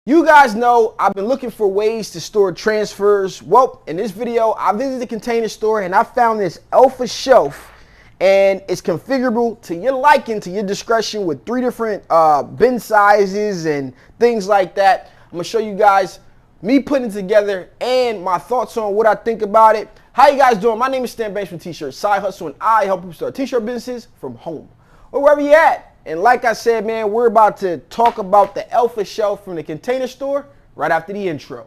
You guys know I've been looking for ways to store transfers. Well, in this video, I visited the Container Store and I found this alpha shelf, and it's configurable to your liking, to your discretion, with 3 different bin sizes and things like that. I'm gonna show you guys me putting it together and my thoughts on what I think about it. How you guys doing? My name is Stan Banks from T-Shirt Side Hustle, and I help people start t-shirt businesses from home or wherever you at. And like I said, man, we're about to talk about the alpha shelf from the Container Store right after the intro.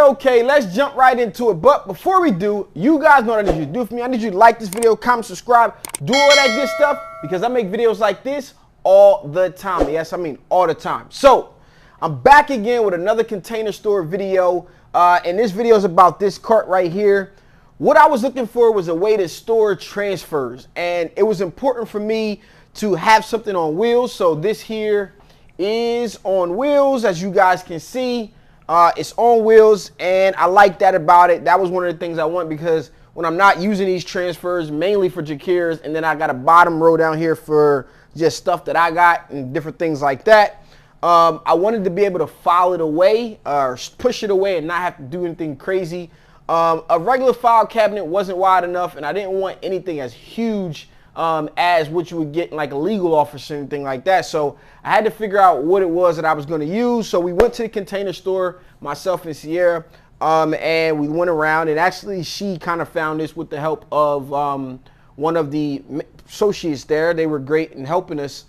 Okay, let's jump right into it. But before we do, you guys know what I need you to do for me. I need you to like this video, comment, subscribe, do all that good stuff, because I make videos like this all the time. Yes, I mean all the time. So I'm back again with another Container Store video, and this video is about this cart right here. What I was looking for was a way to store transfers, and it was important for me to have something on wheels. So this here is on wheels, as you guys can see. It's on wheels, and I like that about it. That was one of the things I want, because when I'm not using these transfers, mainly for Jakiras, and then I got a bottom row down here for just stuff that I got and different things like that, I wanted to be able to file it away or push it away and not have to do anything crazy. A regular file cabinet wasn't wide enough, and I didn't want anything as huge as what you would get in like a legal office or anything like that. So I had to figure out what it was that I was going to use. So we went to the Container Store, myself and Sierra, and we went around, and actually she kind of found this with the help of one of the associates there. They were great in helping us.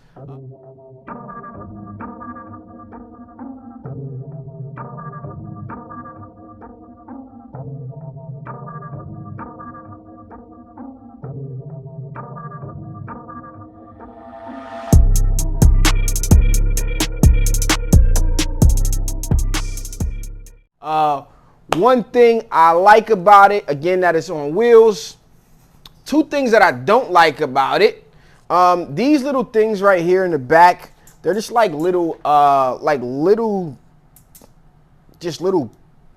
One thing I like about it, again, that it's on wheels. 2 things that I don't like about it. These little things right here in the back, they're just like little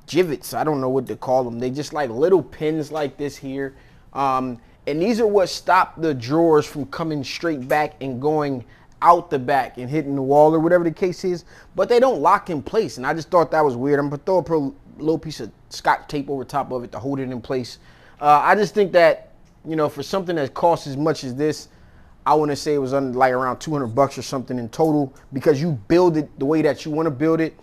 gibbets. I don't know what to call them. They just like little pins like this here. And these are what stop the drawers from coming straight back and going out the back and hitting the wall or whatever the case is, but they don't lock in place, and I just thought that was weird. I'm gonna throw a little piece of Scotch tape over top of it to hold it in place. I just think that, you know, for something that costs as much as this, I want to say it was like around 200 bucks or something in total, because you build it the way that you want to build it.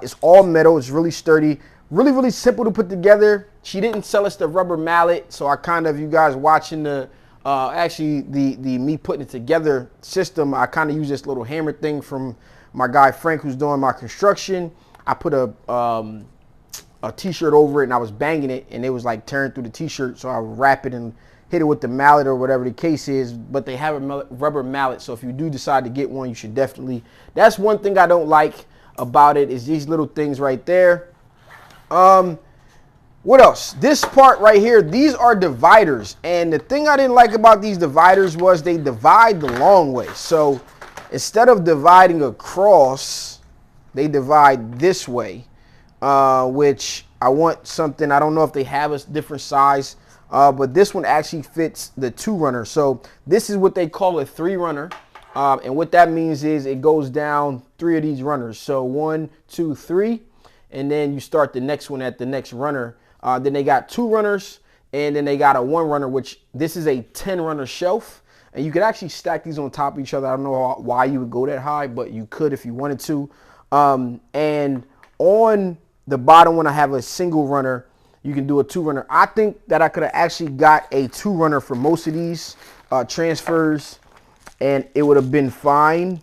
It's all metal. It's really sturdy, really simple to put together. She didn't sell us the rubber mallet, so I kind of, you guys watching the actually the me putting it together system, I kind of use this little hammer thing from my guy Frank, who's doing my construction. I put a t-shirt over it, and I was banging it, and it was like tearing through the t-shirt, so I would wrap it and hit it with the mallet or whatever the case is. But they have a rubber mallet, so if you do decide to get one, you should definitely. That's one thing I don't like about it, is these little things right there. What else? This part right here, these are dividers, and the thing I didn't like about these dividers was they divide the long way. So instead of dividing across, they divide this way, which I want something. I don't know if they have a different size, but this one actually fits the 2-runner. So this is what they call a 3-runner, and what that means is it goes down 3 of these runners. So 1, 2, 3, and then you start the next one at the next runner. Then they got 2 runners, and then they got a 1 runner, which this is a 10-runner shelf. And you could actually stack these on top of each other. I don't know why you would go that high, but you could if you wanted to. And on the bottom one, I have a single runner. You can do a 2-runner. I think that I could have actually got a 2-runner for most of these transfers, and it would have been fine.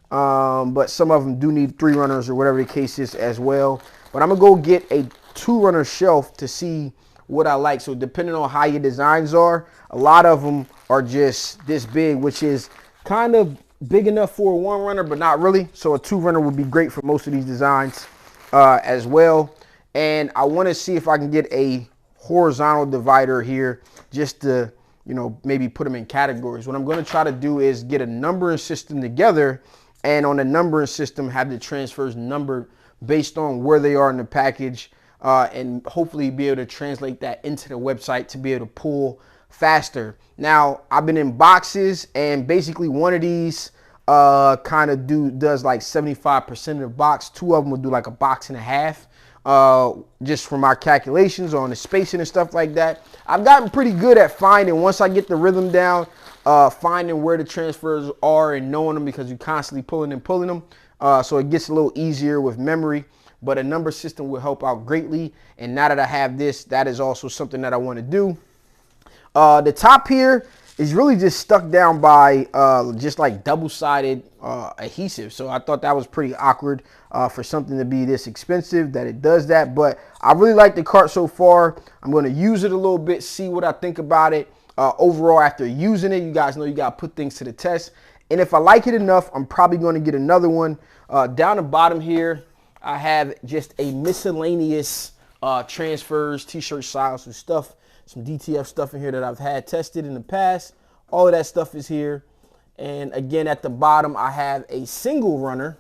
But some of them do need 3 runners or whatever the case is as well. But I'm going to go get a 2-runner shelf to see what I like. So depending on how your designs are, a lot of them are just this big, which is kind of big enough for a one runner, but not really. So a two runner would be great for most of these designs as well. And I want to see if I can get a horizontal divider here just to, you know, maybe put them in categories. What I'm going to try to do is get a numbering system together, and on the numbering system have the transfers numbered based on where they are in the package, and hopefully be able to translate that into the website to be able to pull faster. Now, I've been in boxes, and basically one of these kind of does like 75% of the box. Two of them will do like a box and a half. Just from our calculations on the spacing and stuff like that. I've gotten pretty good at finding, once I get the rhythm down, finding where the transfers are and knowing them, because you're constantly pulling and pulling them. So it gets a little easier with memory, but a number system will help out greatly. And now that I have this, that is also something that I want to do. The top here is really just stuck down by just like double-sided adhesive. So I thought that was pretty awkward for something to be this expensive that it does that. But I really like the cart so far. I'm going to use it a little bit, see what I think about it. Overall, after using it, you guys know you got to put things to the test. And if I like it enough, I'm probably going to get another one. Down the bottom here, I have just a miscellaneous transfers, t-shirt styles and stuff. Some DTF stuff in here that I've had tested in the past. All of that stuff is here. And again, at the bottom, I have a single runner.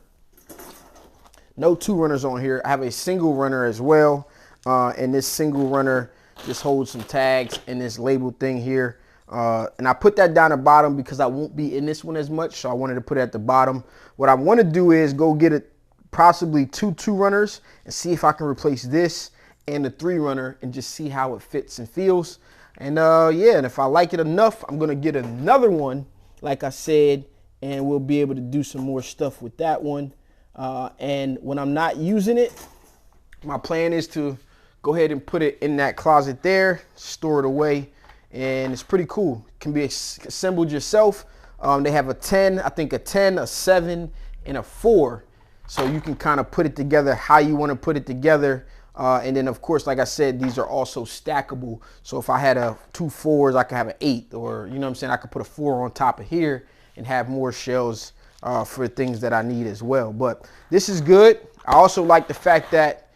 No two runners on here. I have a single runner as well. And this single runner just holds some tags and this label thing here. And I put that down the bottom because I won't be in this one as much. So I wanted to put it at the bottom. What I want to do is go get possibly two runners and see if I can replace this and the three runner and just see how it fits and feels. And yeah, and if I like it enough, I'm gonna get another one, like I said, and we'll be able to do some more stuff with that one. And when I'm not using it, my plan is to go ahead and put it in that closet there, store it away, and it's pretty cool. It can be assembled yourself. They have a 10, I think a 10, a 7, and a 4. So you can kind of put it together how you want to put it together. And then, of course, like I said, these are also stackable. So if I had two 4s, I could have an 8, or, you know what I'm saying, I could put a 4 on top of here and have more shells for things that I need as well. But this is good. I also like the fact that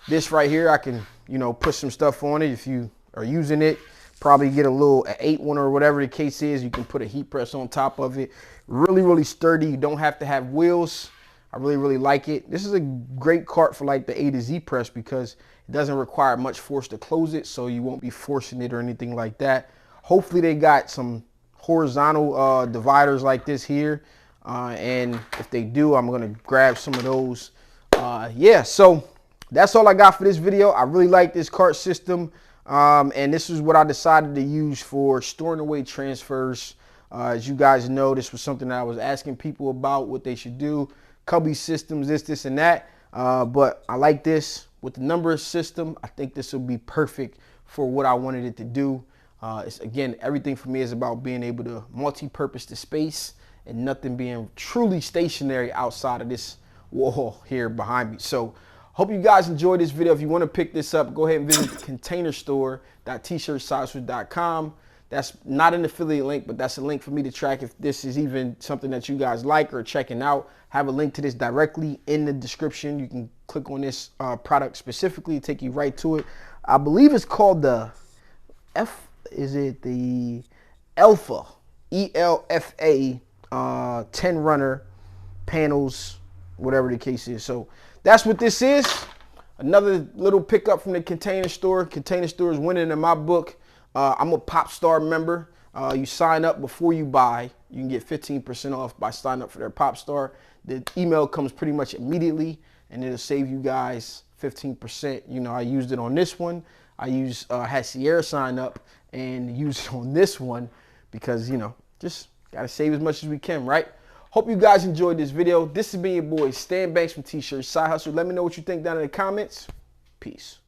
this right here, I can, you know, put some stuff on it. If you are using it, probably get a little 8 one or whatever the case is. You can put a heat press on top of it. Really, really sturdy. You don't have to have wheels. I really, really like it. This is a great cart for like the A to Z press because it doesn't require much force to close it, so you won't be forcing it or anything like that. Hopefully they got some horizontal dividers like this here. And if they do, I'm gonna grab some of those. Yeah, so that's all I got for this video. I really like this cart system. And this is what I decided to use for storing away transfers. As you guys know, this was something that I was asking people about, what they should do. Cubby systems, this and that, but I like this with the number system. I think this will be perfect for what I wanted it to do. It's, again, everything for me is about being able to multi-purpose the space and nothing being truly stationary outside of this wall here behind me. So hope you guys enjoyed this video. If you want to pick this up, go ahead and visit the containerstore.tshirtsizers.com. That's not an affiliate link, but that's a link for me to track if this is even something that you guys like or checking out. Have a link to this directly in the description. You can click on this product specifically, take you right to it. I believe it's called the the Elfa, ELFA 10 runner panels, whatever the case is. So that's what this is. Another little pickup from the Container Store. Container Store is winning in my book. I'm a Pop Star member. You sign up before you buy. You can get 15% off by signing up for their Pop Star. The email comes pretty much immediately, and it'll save you guys 15%. You know, I used it on this one. I had Sierra sign up and use it on this one because, you know, just got to save as much as we can, right? Hope you guys enjoyed this video. This has been your boy, Stan Banks from T-Shirt Side Hustle. Let me know what you think down in the comments. Peace.